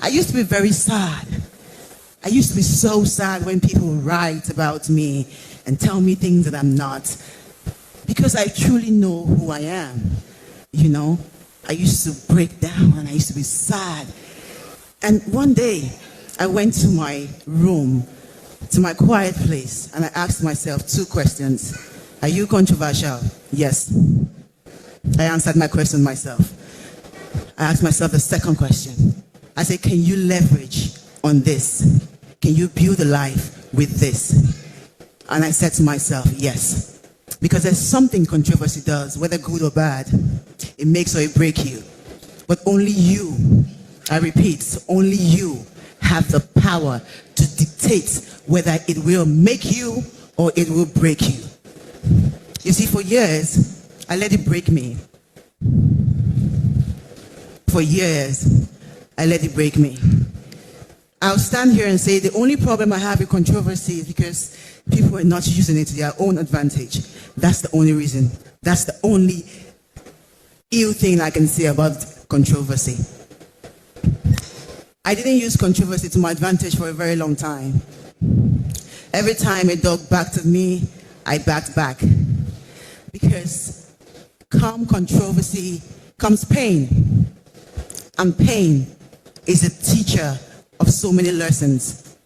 I used to be very sad. I used to be so sad when people write about me and tell me things that I'm not. Because I truly know who I am. You know, I used to break down and I used to be sad. And one day, I went to my room, to my quiet place, and I asked myself 2 questions. Are you controversial? Yes. I answered my question myself. I asked myself the second question. I said, can you leverage on this? Can you build a life with this? And I said to myself, yes. Because there's something controversy does, whether good or bad. It makes or it breaks you. But only you, I repeat, only you have the power to dictate whether it will make you or it will break you. You see, for years, I let it break me. For years, I let it break me. I'll stand here and say the only problem I have with controversy is because people are not using it to their own advantage. That's the only reason. That's the only ill thing I can say about controversy. I didn't use controversy to my advantage for a very long time. Every time a dog backed at me, I backed back. Because come controversy comes pain. And pain is a teacher of so many lessons.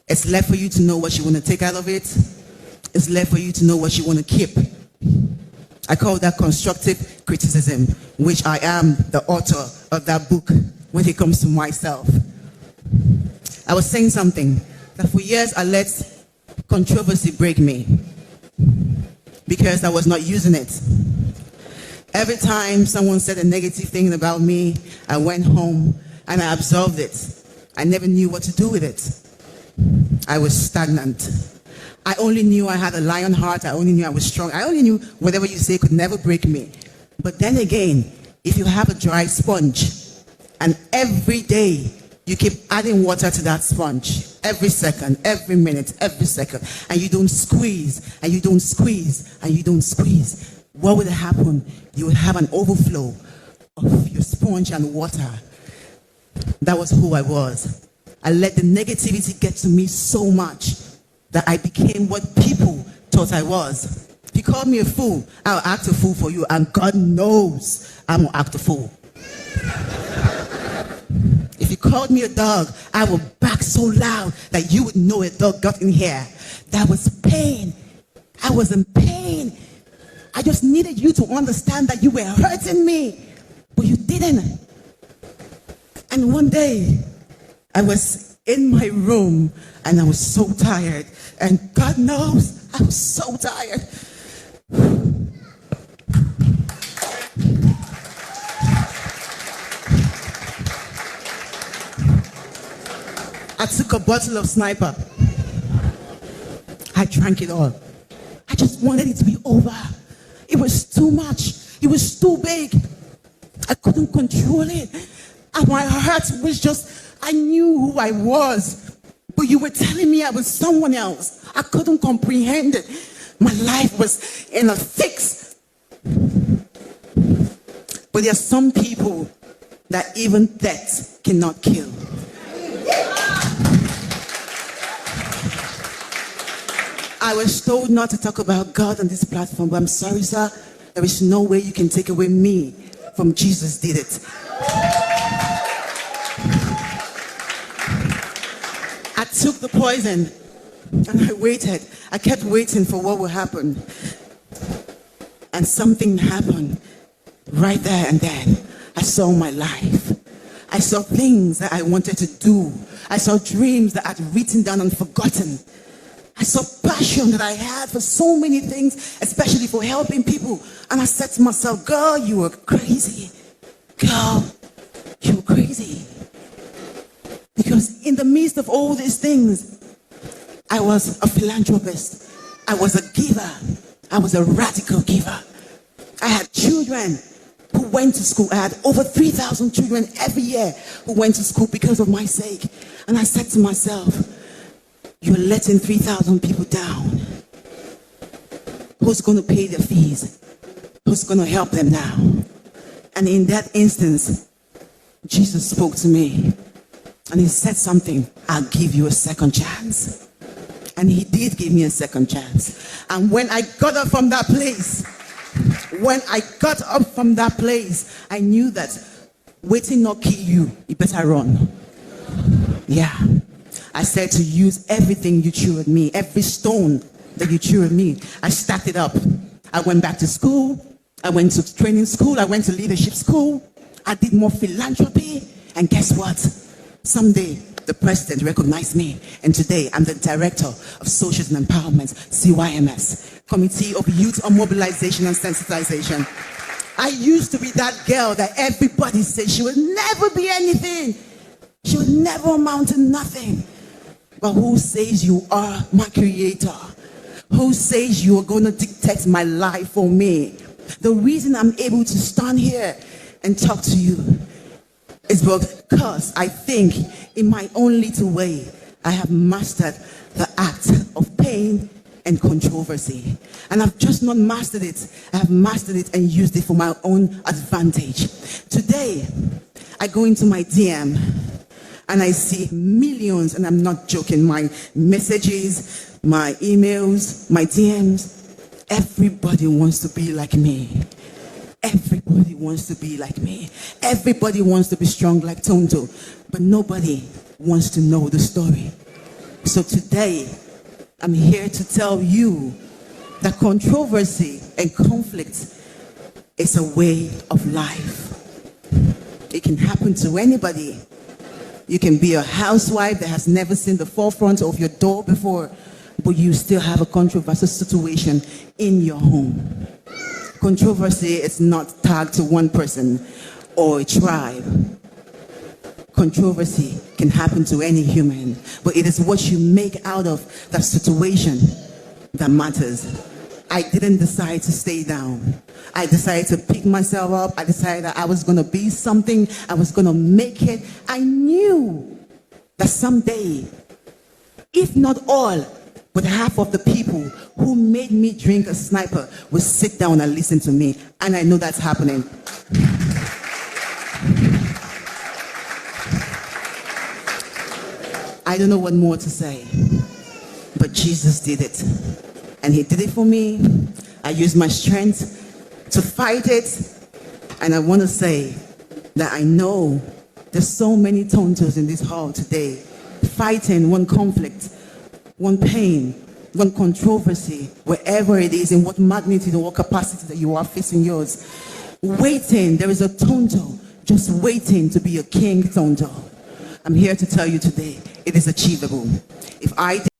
It's left for you to know what you want to take out of it. It's left for you to know what you want to keep. I call that constructive criticism, which I am the author of that book when it comes to myself. I was saying something, that for years I let controversy break me because I was not using it. Every time someone said a negative thing about me, I went home and I absorbed it. I never knew what to do with it. I was stagnant. I only knew I had a lion heart. I only knew I was strong. I only knew whatever you say could never break me. But then again, if you have a dry sponge and every day you keep adding water to that sponge, every second, every minute, every second, and you don't squeeze, and you don't squeeze, and you don't squeeze, what would happen? You would have an overflow of your sponge and water. That was who I was. I let the negativity get to me so much that I became what people thought I was. If you called me a fool, I'll act a fool for you, and God knows I'm gonna act a fool. If you called me a dog, I will bark so loud that you would know a dog got in here. That was pain. I was in pain. I just needed you to understand that you were hurting me, but you didn't. And one day, I was in my room and I was so tired. And God knows I was so tired. I took a bottle of Sniper. I drank it all. I just wanted it to be over. It was too much. It was too big. I couldn't control it. And my heart was just, I knew who I was. But you were telling me I was someone else. I couldn't comprehend it. My life was in a fix. But there are some people that even death cannot kill. I was told not to talk about God on this platform, but I'm sorry, sir. There is no way you can take away me from Jesus did it. I took the poison and I waited. I kept waiting for what would happen. And something happened right there and then. I saw my life. I saw things that I wanted to do. I saw dreams that I'd written down and forgotten. I saw passion that I had for so many things, especially for helping people. And I said to myself, girl, you were crazy. Girl, you were crazy. Because in the midst of all these things, I was a philanthropist. I was a giver. I was a radical giver. I had children who went to school. I had over 3,000 children every year who went to school because of my sake. And I said to myself, you're letting 3,000 people down. Who's going to pay their fees? Who's going to help them now? And in that instance, Jesus spoke to me. And he said something, I'll give you a second chance. And he did give me a second chance. And when I got up from that place, I knew that waiting not kill you, you better run. Yeah. I said to use everything you threw at me, every stone that you threw at me. I stacked it up. I went back to school. I went to training school. I went to leadership school. I did more philanthropy. And guess what? Someday, the president recognized me. And today, I'm the director of Social and Empowerment, CYMS, Committee of Youth on Mobilization and Sensitization. I used to be that girl that everybody said she would never be anything. She would never amount to nothing. But who says you are my creator? Who says you are going to dictate my life for me? The reason I'm able to stand here and talk to you is because I think in my own little way, I have mastered the act of pain and controversy. And I've just not mastered it. I have mastered it and used it for my own advantage. Today, I go into my DM and I see millions, and I'm not joking, my messages, my emails, my DMs. Everybody wants to be like me. Everybody wants to be like me. Everybody wants to be strong like Tonto, but nobody wants to know the story. So today, I'm here to tell you that controversy and conflict is a way of life. It can happen to anybody. You can be a housewife that has never seen the forefront of your door before, but you still have a controversial situation in your home. Controversy is not tagged to one person or a tribe. Controversy can happen to any human, but it is what you make out of that situation that matters. I didn't decide to stay down. I decided to pick myself up. I decided that I was going to be something. I was going to make it. I knew that someday, if not all, but half of the people who made me drink a sniper will sit down and listen to me. And I know that's happening. I don't know what more to say, but Jesus did it. And he did it for me. I used my strength to fight it. And I want to say that I know there's so many Tontos in this hall today fighting one conflict, one pain, one controversy, wherever it is, in what magnitude or what capacity that you are facing yours. Waiting, there is a Tonto just waiting to be a king Tonto. I'm here to tell you today, it is achievable. If I